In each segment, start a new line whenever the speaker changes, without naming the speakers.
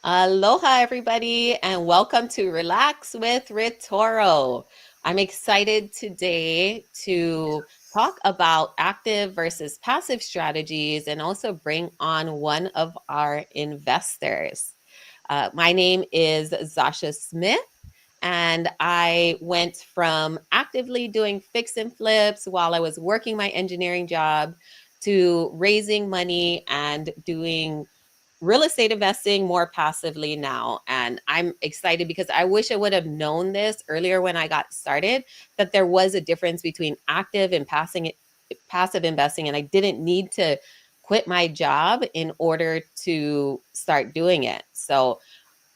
Aloha, everybody, and welcome to Relax with RETORO. I'm excited today to talk about active versus passive strategies and also bring on one of our investors. My name is Zasha Smith, and I went from actively doing fix and flips while I was working my engineering job to raising money and doing real estate investing more passively now. And I'm excited because I wish I would have known this earlier when I got started, that there was a difference between active and passive investing. And I didn't need to quit my job in order to start doing it. So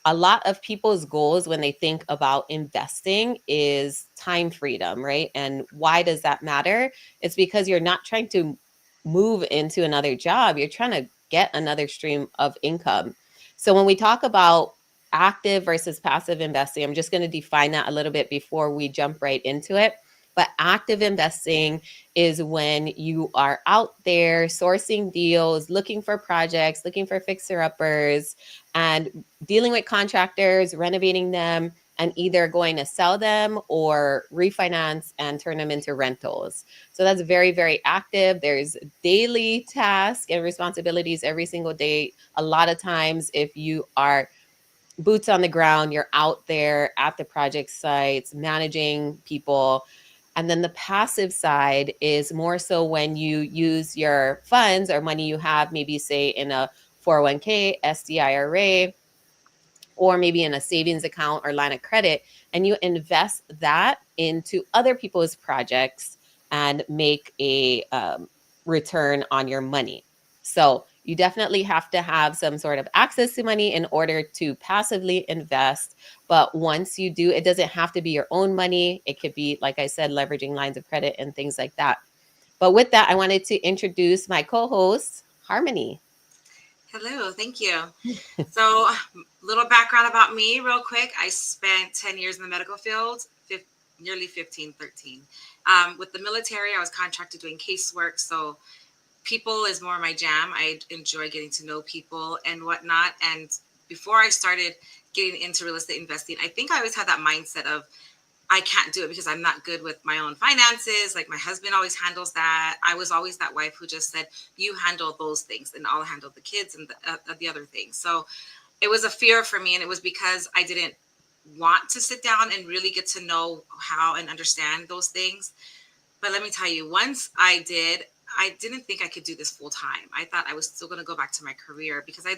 a lot of people's goals when they think about investing is time freedom, right? And why does that matter? It's because you're not trying to move into another job, you're trying to get another stream of income. So when we talk about active versus passive investing, I'm just going to define that a little bit before we jump right into it. But active investing is when you are out there sourcing deals, looking for projects, looking for fixer uppers, and dealing with contractors, renovating them, and either going to sell them or refinance and turn them into rentals. So that's very, very active. There's daily tasks and responsibilities every single day. A lot of times, if you are boots on the ground, you're out there at the project sites, managing people. And then the passive side is more so when you use your funds or money you have, maybe say in a 401k, SDIRA, or maybe in a savings account or line of credit, and you invest that into other people's projects and make a return on your money. So you definitely have to have some sort of access to money in order to passively invest. But once you do, it doesn't have to be your own money. It could be, like I said, leveraging lines of credit and things like that. But with that, I wanted to introduce my co-host, Harmony.
Hello, thank you. So, little background about me, real quick. I spent 10 years in the medical field, nearly 15, 13. With the military, I was contracted doing casework. So, people is more my jam. I enjoy getting to know people and whatnot. And before I started getting into real estate investing, I think I always had that mindset of, I can't do it because I'm not good with my own finances. Like my husband always handles that. I was always that wife who just said, "You handle those things, and I'll handle the kids and the other things." So it was a fear for me, and it was because I didn't want to sit down and really get to know how and understand those things. But let me tell you, once I did, I didn't think I could do this full time. I thought I was still going to go back to my career because I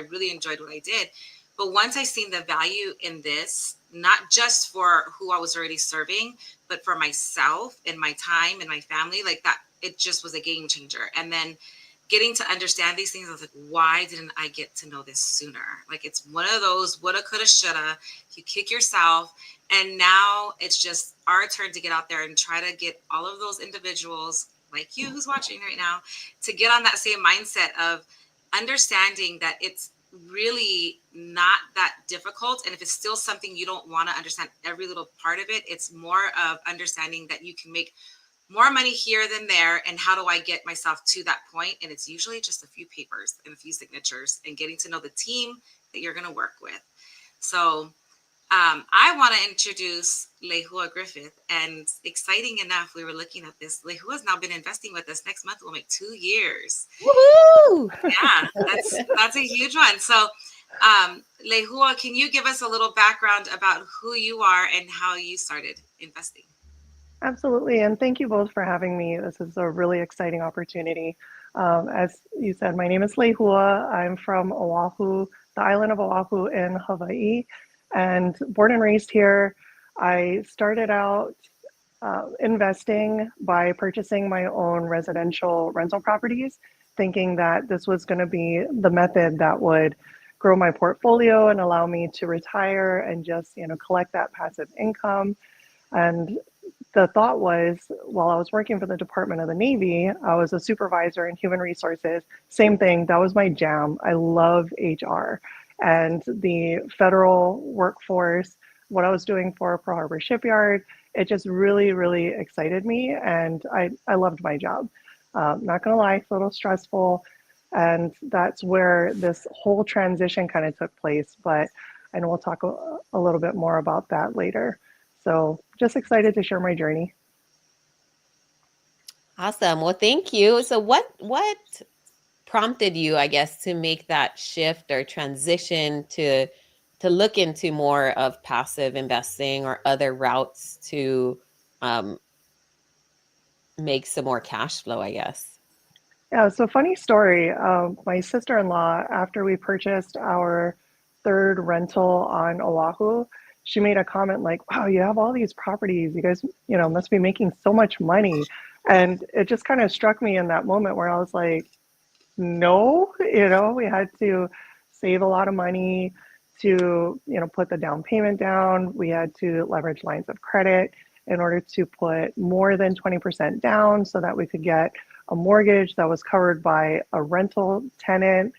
really enjoyed what I did. But once I seen the value in this, not just for who I was already serving, but for myself and my time and my family, like that, it just was a game changer. And then getting to understand these things, I was like, why didn't I get to know this sooner? Like it's one of those woulda, coulda, shoulda. You kick yourself. And now it's just our turn to get out there and try to get all of those individuals like you who's watching right now to get on that same mindset of understanding that it's really not that difficult. And if it's still something you don't want to understand every little part of it, it's more of understanding that you can make more money here than there. And how do I get myself to that point? And it's usually just a few papers and a few signatures and getting to know the team that you're going to work with. So I want to introduce Leihua Griffith, and exciting enough, we were looking at this. Leihua's now been investing with us. Next month will make 2 years.
Woohoo!
Yeah, that's a huge one. So, Leihua, can you give us a little background about who you are and how you started investing?
Absolutely, and thank you both for having me. This is a really exciting opportunity. As you said, my name is Leihua. I'm from Oahu, the island of Oahu in Hawaii, and born and raised here. I started out investing by purchasing my own residential rental properties, thinking that this was going to be the method that would grow my portfolio and allow me to retire and just, collect that passive income. And the thought was, while I was working for the Department of the Navy, I was a supervisor in human resources. Same thing, that was my jam. I love HR and the federal workforce, what I was doing for Pearl Harbor Shipyard. It just really, really excited me, and I loved my job. Not gonna lie, it's a little stressful. And that's where this whole transition kind of took place. But I know we'll talk a little bit more about that later. So just excited to share my journey.
Awesome. Well, thank you. So what prompted you, I guess, to make that shift or transition to look into more of passive investing or other routes to um, make some more cash flow, I guess?
Yeah, so funny story. My sister-in-law, after we purchased our third rental on Oahu, she made a comment like, "Wow, you have all these properties. You guys, must be making so much money." And it just kind of struck me in that moment where I was like, "No, we had to save a lot of money to, put the down payment down. We had to leverage lines of credit in order to put more than 20% down so that we could get a mortgage that was covered by a rental tenant,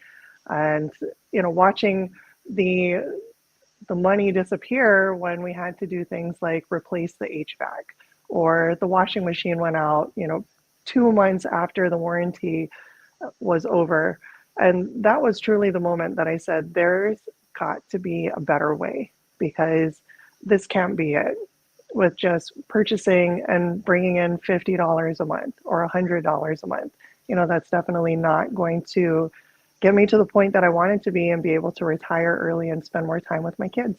and watching the money disappear when we had to do things like replace the HVAC, or the washing machine went out 2 months after the warranty was over. And that was truly the moment that I said, there's got to be a better way, because this can't be it with just purchasing and bringing in $50 a month or $100 a month. That's definitely not going to get me to the point that I wanted to be and be able to retire early and spend more time with my kids.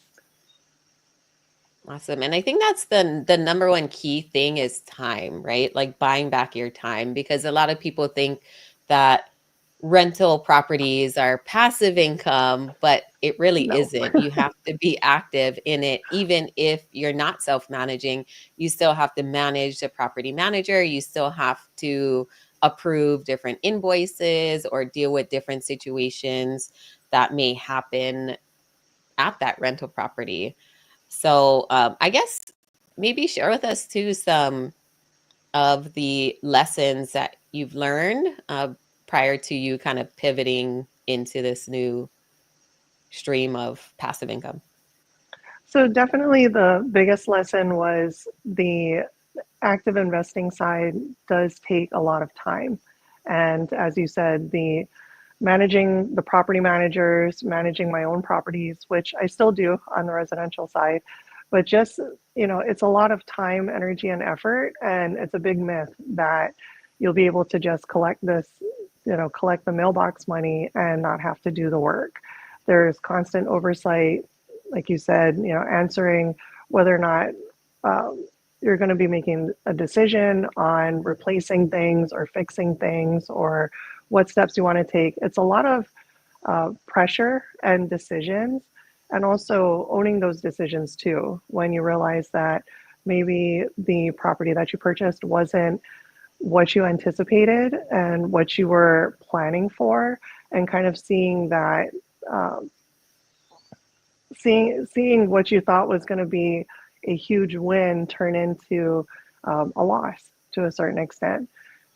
Awesome. And I think that's the number one key thing is time, right? Like buying back your time, because a lot of people think that rental properties are passive income, but it really
No.
isn't. You have to be active in it. Even if you're not self-managing, you still have to manage the property manager. You still have to approve different invoices or deal with different situations that may happen at that rental property. So I guess maybe share with us too some of the lessons that you've learned prior to you kind of pivoting into this new stream of passive income.
So definitely the biggest lesson was the active investing side does take a lot of time. And as you said, the managing the property managers, managing my own properties, which I still do on the residential side, but just, it's a lot of time, energy, and effort. And it's a big myth that you'll be able to just collect collect the mailbox money and not have to do the work. There's constant oversight, like you said, answering whether or not you're going to be making a decision on replacing things or fixing things, or what steps you want to take. It's a lot of pressure and decisions, and also owning those decisions too, when you realize that maybe the property that you purchased wasn't what you anticipated and what you were planning for, and kind of seeing that um, seeing what you thought was going to be a huge win turn into a loss to a certain extent.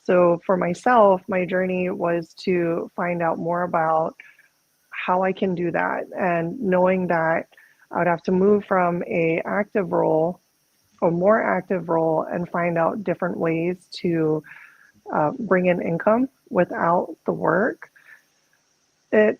So for myself, my journey was to find out more about how I can do that, and knowing that I would have to move from a active role or more active role and find out different ways to bring in income without the work. It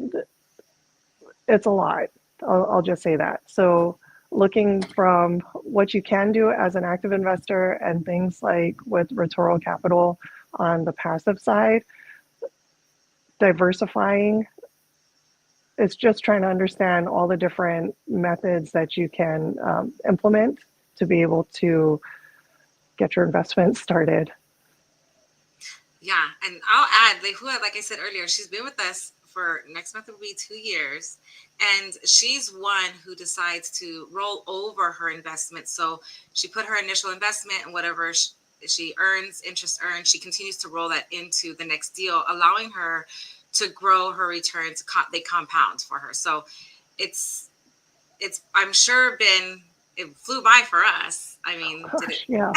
it's a lot. I'll just say that. So looking from what you can do as an active investor and things like with RETORO Capital on the passive side, diversifying, it's just trying to understand all the different methods that you can implement to be able to get your investment started.
Yeah, and I'll add, Leihua, like I said earlier, she's been with us for next month will be 2 years, and she's one who decides to roll over her investment. So she put her initial investment and whatever she earns, interest earned, she continues to roll that into the next deal, allowing her to grow her returns. They compound for her. So it's I'm sure it flew by for us. I mean,
Gosh,
did it?
yeah.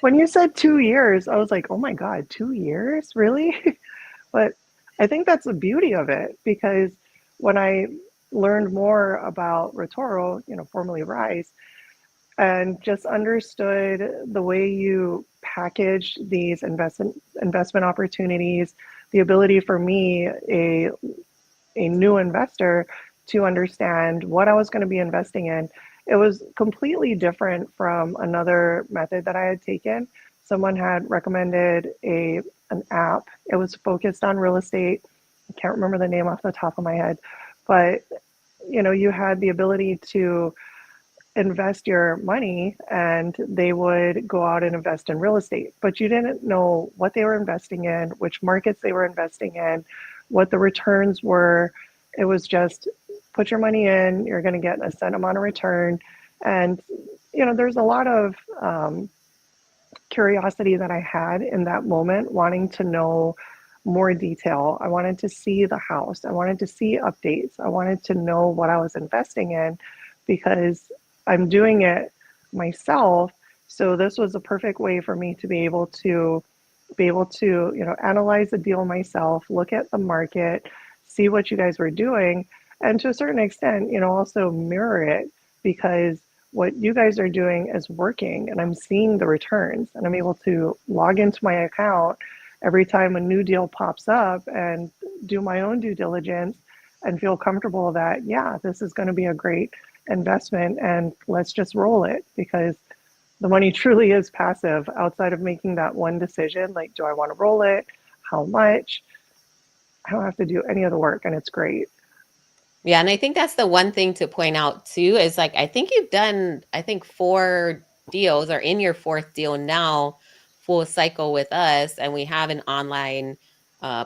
When you said 2 years, I was like, oh my God, 2 years? Really? But I think that's the beauty of it, because when I learned more about RETORO, formerly Rise, and just understood the way you package these investment opportunities, the ability for me, a new investor, to understand what I was going to be investing in. It was completely different from another method that I had taken. Someone had recommended an app. It was focused on real estate. I can't remember the name off the top of my head, but you had the ability to invest your money and they would go out and invest in real estate, but you didn't know what they were investing in, which markets they were investing in, what the returns were. It was just put your money in, you're going to get a set amount of return. And there's a lot of curiosity that I had in that moment, wanting to know more detail. I wanted to see the house, I wanted to see updates, I wanted to know what I was investing in, because I'm doing it myself. So this was a perfect way for me to be able to analyze the deal myself, look at the market, see what you guys were doing, and to a certain extent, also mirror it, because what you guys are doing is working and I'm seeing the returns, and I'm able to log into my account every time a new deal pops up and do my own due diligence and feel comfortable that, yeah, this is going to be a great investment and let's just roll it, because the money truly is passive. Outside of making that one decision, like, do I want to roll it? How much? I don't have to do any of the work, and it's great.
Yeah, and I think that's the one thing to point out too, is like, I think you've done, I think 4 deals, or in your 4th deal now, full cycle with us, and we have an online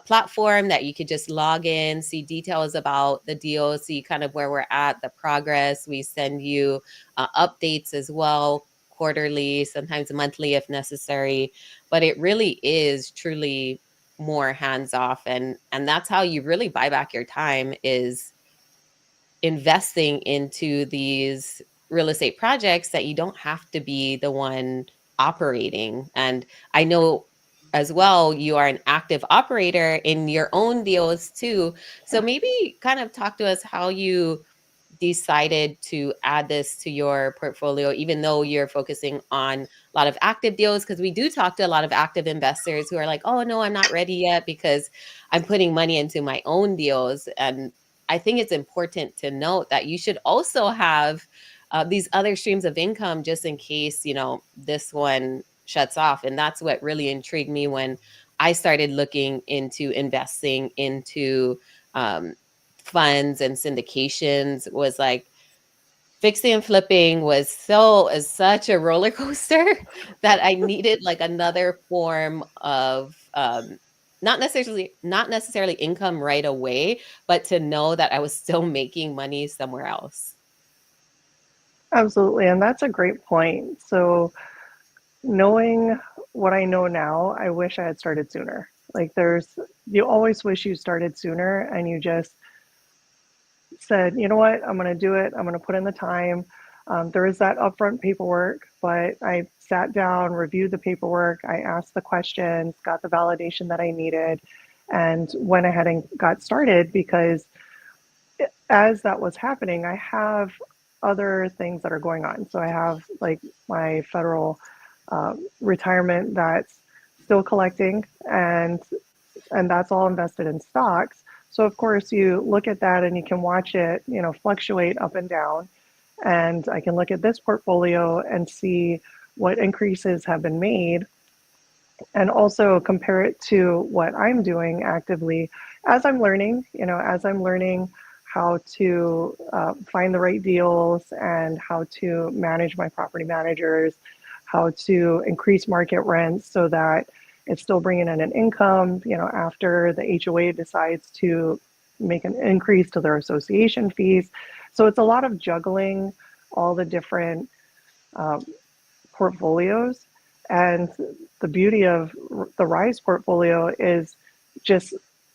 platform that you could just log in, see details about the deal, see kind of where we're at, the progress. We send you updates as well, quarterly, sometimes monthly if necessary. But it really is truly more hands off, and that's how you really buy back your time, is investing into these real estate projects that you don't have to be the one operating. And I know as well, you are an active operator in your own deals too. So maybe kind of talk to us how you decided to add this to your portfolio, even though you're focusing on a lot of active deals, because we do talk to a lot of active investors who are like, oh no, I'm not ready yet because I'm putting money into my own deals. And I think it's important to note that you should also have these other streams of income, just in case this one shuts off. And that's what really intrigued me when I started looking into investing into funds and syndications. Was like, fixing and flipping was such a roller coaster that I needed like another form of not necessarily income right away, but to know that I was still making money somewhere else.
Absolutely, and that's a great point. So knowing what I know now, I wish I had started sooner. Like, you always wish you started sooner and you just said, you know what, I'm going to do it. I'm going to put in the time. There is that upfront paperwork, but I sat down, reviewed the paperwork. I asked the questions, got the validation that I needed, and went ahead and got started, because as that was happening, I have other things that are going on. So I have like my federal retirement that's still collecting, and that's all invested in stocks. So of course you look at that and you can watch it, fluctuate up and down. And I can look at this portfolio and see what increases have been made, and also compare it to what I'm doing actively as I'm learning, how to find the right deals and how to manage my property managers, how to increase market rents so that it's still bringing in an income, after the HOA decides to make an increase to their association fees. So it's a lot of juggling all the different portfolios. And the beauty of the RISE portfolio is just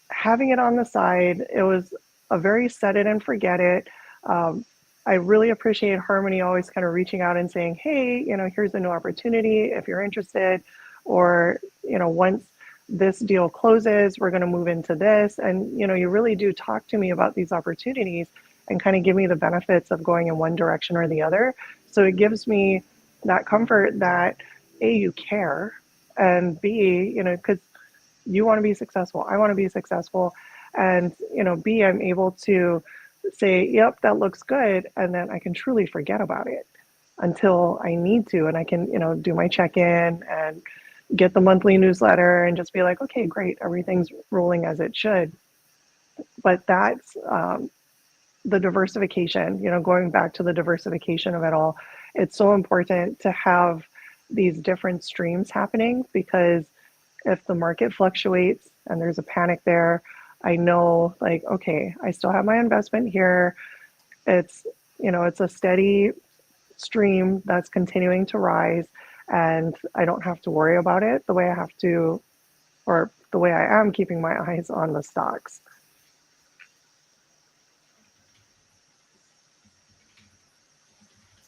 having it on the side. It was a very set it and forget it. I really appreciate Harmony always kind of reaching out and saying, hey, here's a new opportunity if you're interested, or, once this deal closes, we're going to move into this. And, you really do talk to me about these opportunities and kind of give me the benefits of going in one direction or the other. So it gives me that comfort that A, you care, and B, because you want to be successful, I want to be successful. And, B, I'm able to say, yep, that looks good. And then I can truly forget about it until I need to. And I can, do my check in and get the monthly newsletter and just be like, okay, great, everything's rolling as it should. But that's the diversification, going back to the diversification of it all. It's so important to have these different streams happening, because if the market fluctuates and there's a panic there, I know, like, okay, I still have my investment here. It's, it's a steady stream that's continuing to rise, and I don't have to worry about it the way I have to, or the way I am keeping my eyes on the stocks.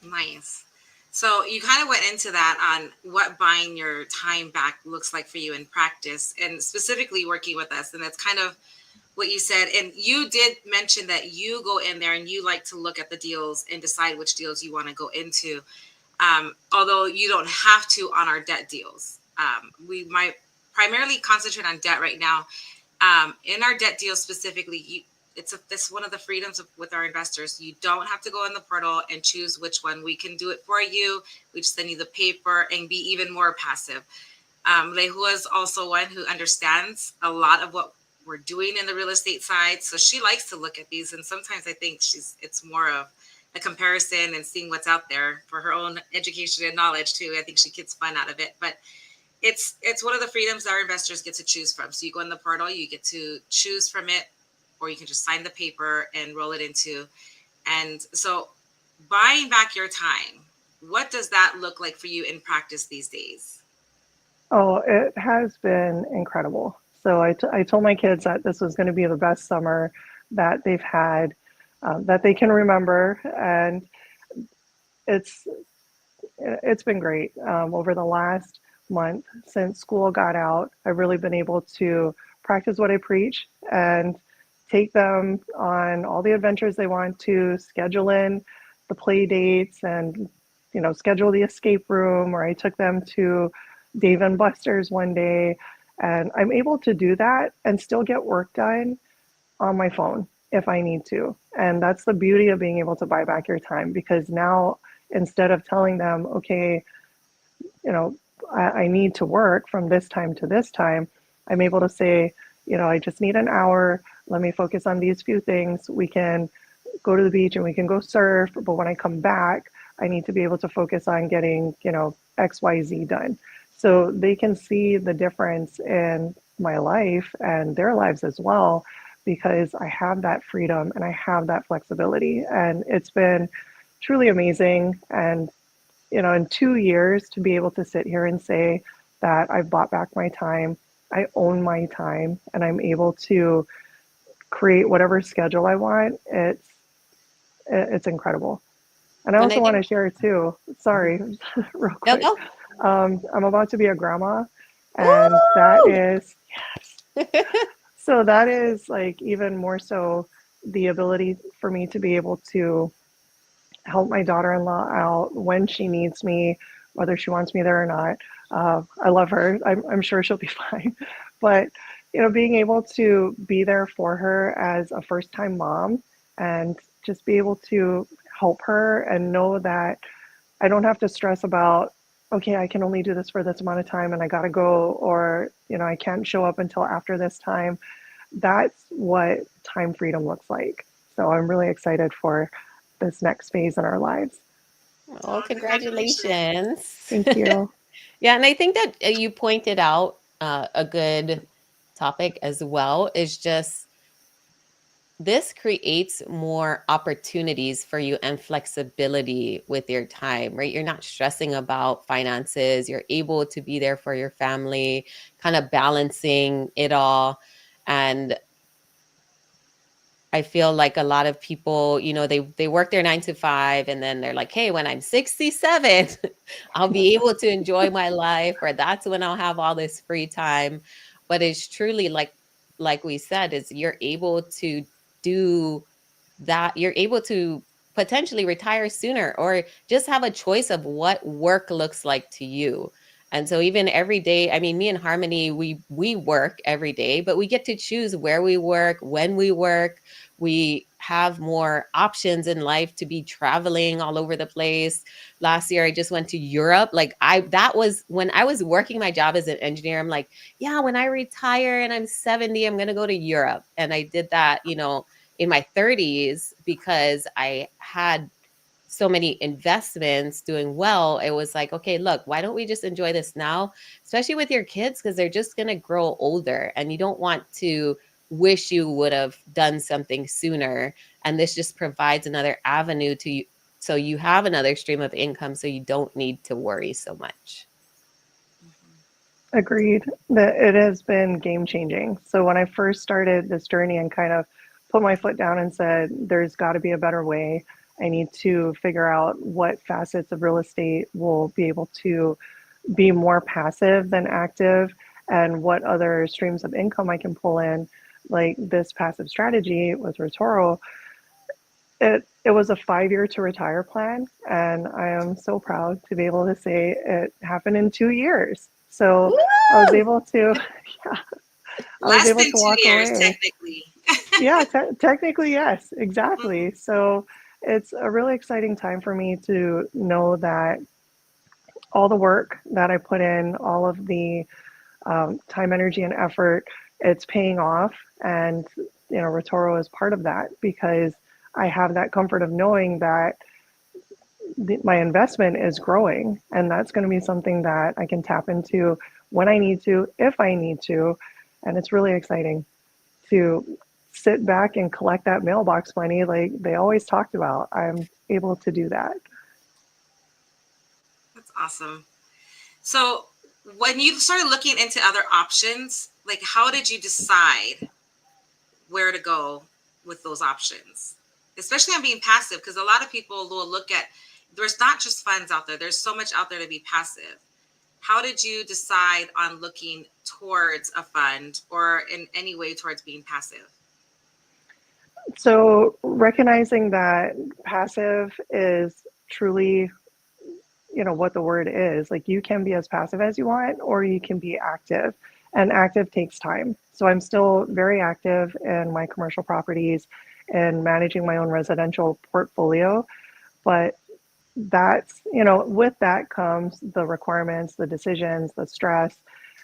Nice. So you kind of went into that on what buying your time back looks like for you in practice, and specifically working with us. And that's kind of what you said. And you did mention that you go in there and you like to look at the deals and decide which deals you want to go into. Although you don't have to on our debt deals. We might primarily concentrate on debt right now. In our debt deals specifically, it's one of the freedoms with our investors. You don't have to go in the portal and choose which one. We can do it for you. We just send you the paper and be even more passive. Leihua is also one who understands a lot of what we're doing in the real estate side. So she likes to look at these. And sometimes I think it's more of a comparison and seeing what's out there for her own education and knowledge too. I think she gets fun out of it. But it's one of the freedoms our investors get to choose from. So you go in the portal, you get to choose from it, or you can just sign the paper and roll it into. And so buying back your time, what does that look like for you in practice these days?
Oh, it has been incredible. So I told my kids that this was going to be the best summer that they've had, that they can remember. And it's been great. Over the last month since school got out, I've really been able to practice what I preach and take them on all the adventures they want to, schedule in the play dates, and schedule the escape room. Or I took them to Dave and Buster's one day, and I'm able to do that and still get work done on my phone if I need to. And that's the beauty of being able to buy back your time, because now, instead of telling them, okay, I need to work from this time to this time, I'm able to say, I just need an hour. Let me focus on these few things. We can go to the beach and we can go surf. But when I come back, I need to be able to focus on getting, XYZ done. So they can see the difference in my life and their lives as well, because I have that freedom and I have that flexibility. And it's been truly amazing. And, in 2 years, to be able to sit here and say that I've bought back my time, I own my time, and I'm able to create whatever schedule I want, it's incredible. And I
And I
also want to
think,
share too, sorry, real
no,
quick.
no.
I'm about to be a grandma, and that
Woo!
is, so that is like even more so the ability for me to be able to help my daughter-in-law out when she needs me, whether she wants me there or not. I love her. I'm sure she'll be fine. But, being able to be there for her as a first-time mom, and just be able to help her and know that I don't have to stress about, okay, I can only do this for this amount of time and I got to go, or, I can't show up until after this time. That's what time freedom looks like. So I'm really excited for this next phase in our lives.
Oh,
Oh, congratulations.
congratulations.
Thank you.
Yeah, and I think that you pointed out a good topic as well, is just this creates more opportunities for you and flexibility with your time, right? You're not stressing about finances. You're able to be there for your family, kind of balancing it all. And I feel like a lot of people, they work their 9 to 5, and then they're like, hey, when I'm 67, I'll be able to enjoy my life, or that's when I'll have all this free time. But it's truly like we said, is you're able to do that. You're able to potentially retire sooner, or just have a choice of what work looks like to you. And so even every day, I mean, me and Harmony, we work every day, but we get to choose where we work, when we work. We have more options in life to be traveling all over the place. Last year I just went to Europe. Like that was when I was working my job as an engineer. I'm like, yeah, when I retire and I'm 70, I'm going to go to Europe. And I did that, in my 30s because I had so many investments doing well. It was like, okay, look, why don't we just enjoy this now, especially with your kids, because they're just going to grow older and you don't want to wish you would have done something sooner. And this just provides another avenue to you, so you have another stream of income, so you don't need to worry so much.
Agreed that it has been game changing. So when I first started this journey and kind of put my foot down and said, there's got to be a better way, I need to figure out what facets of real estate will be able to be more passive than active and what other streams of income I can pull in, like this passive strategy with RETORO. It was a 5-year to retire plan, and I am so proud to be able to say it happened in 2 years. So
Woo!
I was able to, yeah, I was
Less
able
than
to
2
walk
years,
away.
technically.
Yeah, technically, yes, exactly. So it's a really exciting time for me to know that all the work that I put in, all of the time, energy, and effort, it's paying off. And, RETORO is part of that because I have that comfort of knowing that my investment is growing. And that's going to be something that I can tap into when I need to, if I need to. And it's really exciting to sit back and collect that mailbox money like they always talked about. I'm able to do that.
That's awesome. So when you started looking into other options, like how did you decide where to go with those options? Especially on being passive, because a lot of people will look at, there's not just funds out there, there's so much out there to be passive. How did you decide on looking towards a fund or in any way towards being passive?
So recognizing that passive is truly, what the word is, like you can be as passive as you want, or you can be active, and active takes time. So I'm still very active in my commercial properties and managing my own residential portfolio. But that's, with that comes the requirements, the decisions, the stress.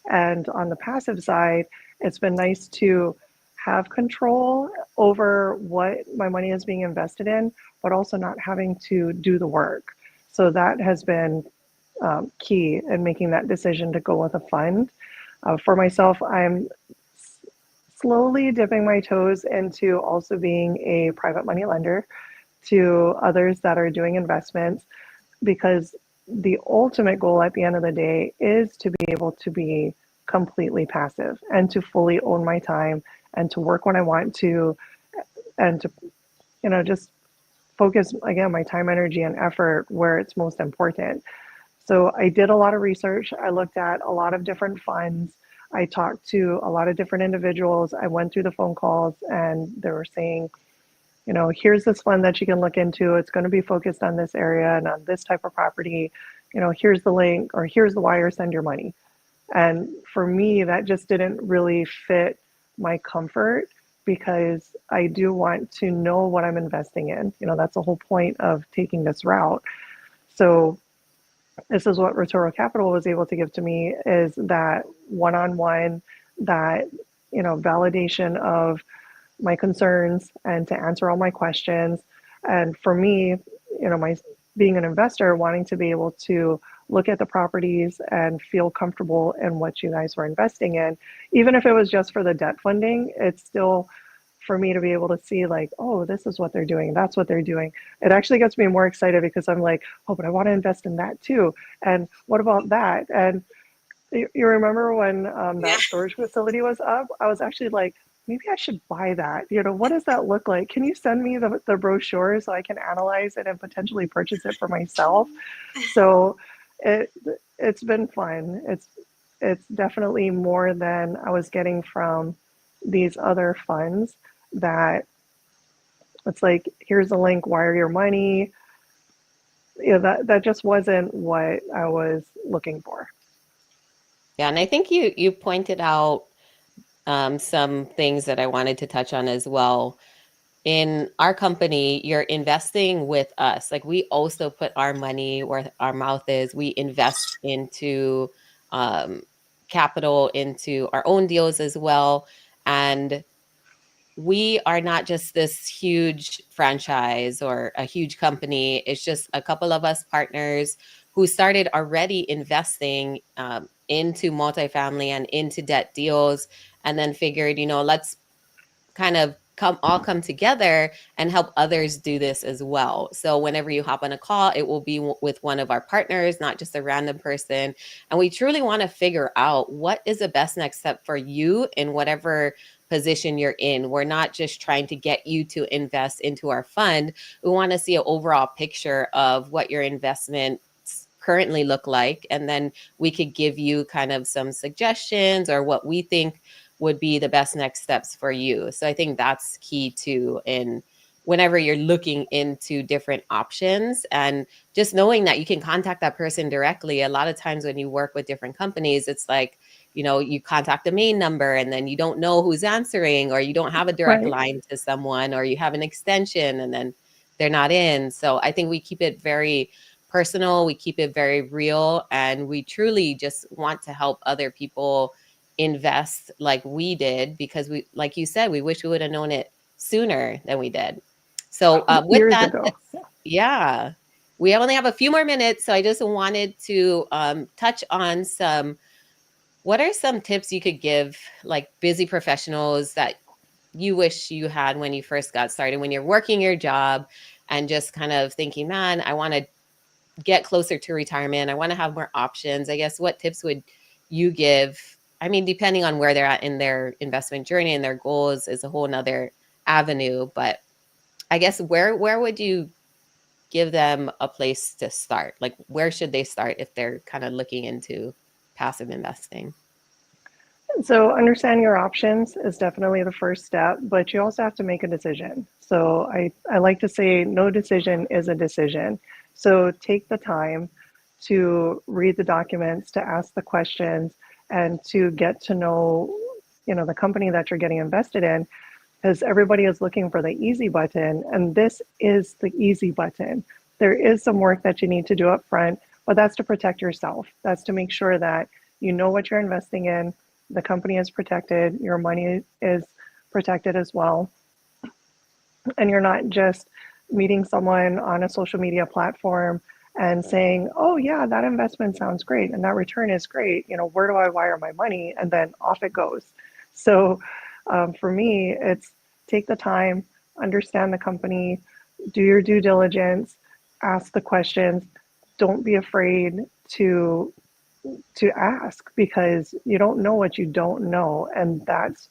And on the passive side, it's been nice to have control over what my money is being invested in, but also not having to do the work. So that has been key in making that decision to go with a fund. For myself, I'm slowly dipping my toes into also being a private money lender to others that are doing investments, because the ultimate goal at the end of the day is to be able to be completely passive and to fully own my time and to work when I want to, and to, just focus again my time, energy, and effort where it's most important. So I did a lot of research. I looked at a lot of different funds. I talked to a lot of different individuals. I went through the phone calls and they were saying, here's this fund that you can look into. It's going to be focused on this area and on this type of property. Here's the link, or here's the wire, send your money. And for me, that just didn't really fit my comfort, because I do want to know what I'm investing in. That's the whole point of taking this route. So this is what RETORO Capital was able to give to me, is that one-on-one, that, validation of my concerns and to answer all my questions. And for me, my being an investor, wanting to be able to look at the properties and feel comfortable in what you guys were investing in, even if it was just for the debt funding, it's still for me to be able to see like, oh, this is what they're doing, that's what they're doing. It actually gets me more excited because I'm like, oh, but I want to invest in that too. And what about that? And you remember when that storage facility was up, I was actually like, maybe I should buy that. What does that look like? Can you send me the brochure so I can analyze it and potentially purchase it for myself? So it's been fun. It's definitely more than I was getting from these other funds, that it's like, here's a link, wire your money. That just wasn't what I was looking for.
Yeah, and I think you pointed out some things that I wanted to touch on as well. In our company, you're investing with us. Like we also put our money where our mouth is. We invest into um, capital, into our own deals as well. And we are not just this huge franchise or a huge company. It's just a couple of us partners who started already investing into multifamily and into debt deals, and then figured, let's kind of come together and help others do this as well. So whenever you hop on a call, it will be with one of our partners, not just a random person. And we truly want to figure out what is the best next step for you in whatever position you're in. We're not just trying to get you to invest into our fund. We want to see an overall picture of what your investments currently look like, and then we could give you kind of some suggestions or what we think would be the best next steps for you. So I think that's key too, in whenever you're looking into different options, and just knowing that you can contact that person directly. A lot of times when you work with different companies, it's like, you contact the main number and then you don't know who's answering, or you don't have a direct
Right.
line to someone, or you have an extension and then they're not in. So I think we keep it very personal, we keep it very real, and we truly just want to help other people invest like we did, because we, like you said, we wish we would have known it sooner than we did. So with
Years
that,
ago.
yeah, we only have a few more minutes, so I just wanted to touch on what are some tips you could give like busy professionals that you wish you had when you first got started, when you're working your job and just kind of thinking, man, I want to get closer to retirement, I want to have more options. I guess what tips would you give? I mean, depending on where they're at in their investment journey and their goals is a whole nother avenue. But I guess where would you give them a place to start? Like where should they start if they're kind of looking into passive investing?
So understanding your options is definitely the first step, but you also have to make a decision. So I like to say no decision is a decision. So take the time to read the documents, to ask the questions, and to get to know, the company that you're getting invested in, because everybody is looking for the easy button, and this is the easy button. There is some work that you need to do up front, but that's to protect yourself. That's to make sure that you know what you're investing in, the company is protected, your money is protected as well, and you're not just meeting someone on a social media platform and saying, oh yeah, that investment sounds great and that return is great, where do I wire my money, and then off it goes. So for me, it's take the time, understand the company, do your due diligence, ask the questions, don't be afraid to ask, because you don't know what you don't know, and that's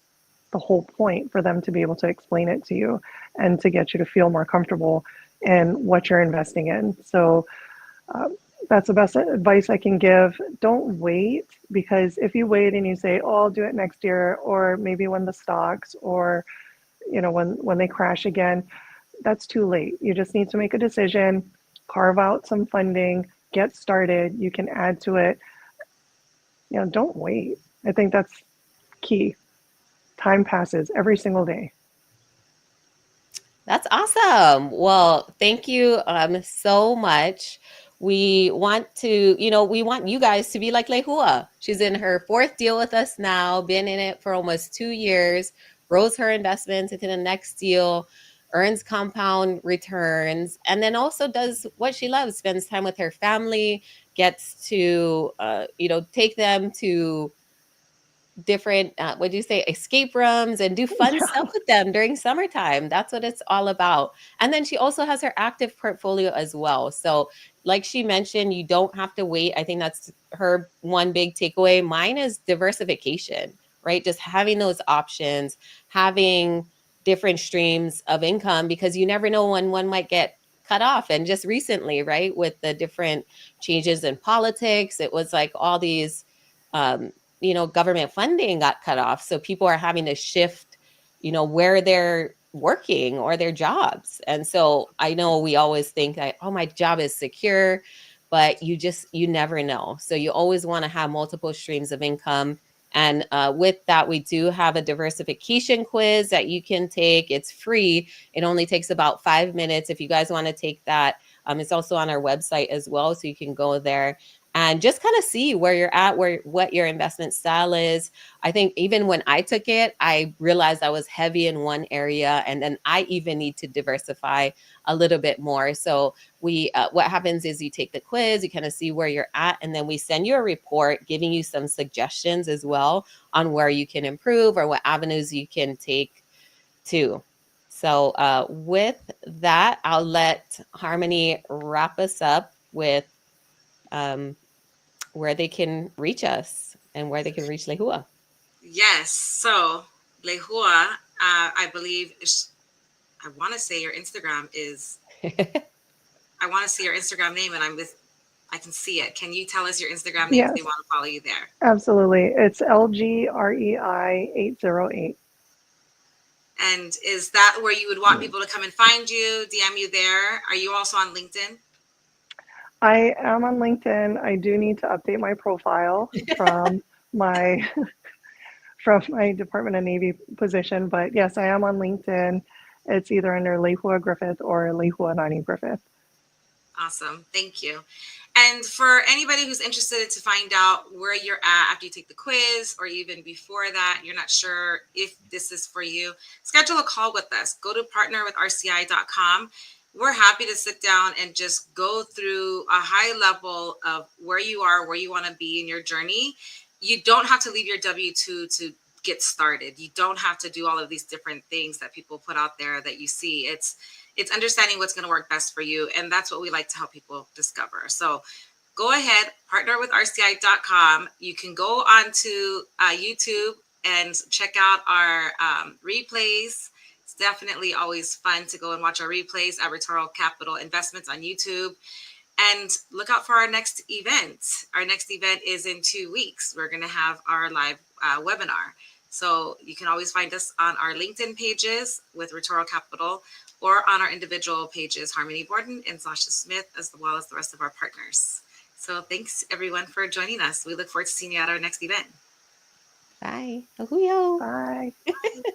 the whole point, for them to be able to explain it to you and to get you to feel more comfortable in what you're investing in. So that's the best advice I can give. Don't wait, because if you wait and you say, oh, I'll do it next year, or maybe when the stocks, or when they crash again, that's too late. You just need to make a decision, carve out some funding, get started. You can add to it. Don't wait. I think that's key. Time passes every single day.
That's awesome. Well, thank you so much. We want to, we want you guys to be like Leihua. She's in her fourth deal with us now, been in it for almost 2 years, grows her investments into the next deal, earns compound returns, and then also does what she loves, spends time with her family, gets to, take them to different what do you say, escape rooms, and do fun
Yeah.
stuff with them during summertime. That's what it's all about. And then she also has her active portfolio as well. So like she mentioned, you don't have to wait. I think that's her one big takeaway. Mine is diversification, right? Just having those options, having different streams of income, because you never know when one might get cut off. And just recently, right, with the different changes in politics, it was like all these government funding got cut off. So people are having to shift, where they're working or their jobs. And so I know we always think that, oh, my job is secure. but you never know. So you always want to have multiple streams of income. And with that, we do have a diversification quiz that you can take. It's free. It only takes about 5 minutes if you guys want to take that. It's also on our website as well, so you can go there and just kind of see where you're at, what your investment style is. I think even when I took it, I realized I was heavy in one area, and then I even need to diversify a little bit more. So we what happens is you take the quiz, you kind of see where you're at, and then we send you a report giving you some suggestions as well on where you can improve or what avenues you can take too. So with that, I'll let Harmony wrap us up with where they can reach us and where they can reach Leihua.
Yes. So, Leihua, I believe, I want to say your Instagram is, I want to see your Instagram name, and I can see it. Can you tell us your Instagram name if they
Yes,
want to follow you there?
absolutely. It's LGREI808.
And is that where you would want people to come and find you, DM you there? Are you also on LinkedIn?
I am on LinkedIn. I do need to update my profile from my from my Department of Navy position, but yes, I am on LinkedIn. It's either under Leihua Griffith or Leihua Nani Griffith.
Awesome. Thank you. And for anybody who's interested to find out where you're at after you take the quiz, or even before that, you're not sure if this is for you, schedule a call with us. Go to partnerwithrci.com. We're happy to sit down and just go through a high level of where you are, where you want to be in your journey. You don't have to leave your W-2 to get started. You don't have to do all of these different things that people put out there that you see. It's understanding what's going to work best for you. And that's what we like to help people discover. So go ahead, partnerwithrci.com. You can go onto YouTube and check out our replays. It's definitely always fun to go and watch our replays at RETORO Capital Investments on YouTube. And look out for our next event. Our next event is in 2 weeks. We're going to have our live webinar. So you can always find us on our LinkedIn pages with RETORO Capital, or on our individual pages, Harmony Borden and Sasha Smith, as well as the rest of our partners. So thanks everyone for joining us. We look forward to seeing you at our next event.
Bye. Ahuyo.
Bye.
Bye.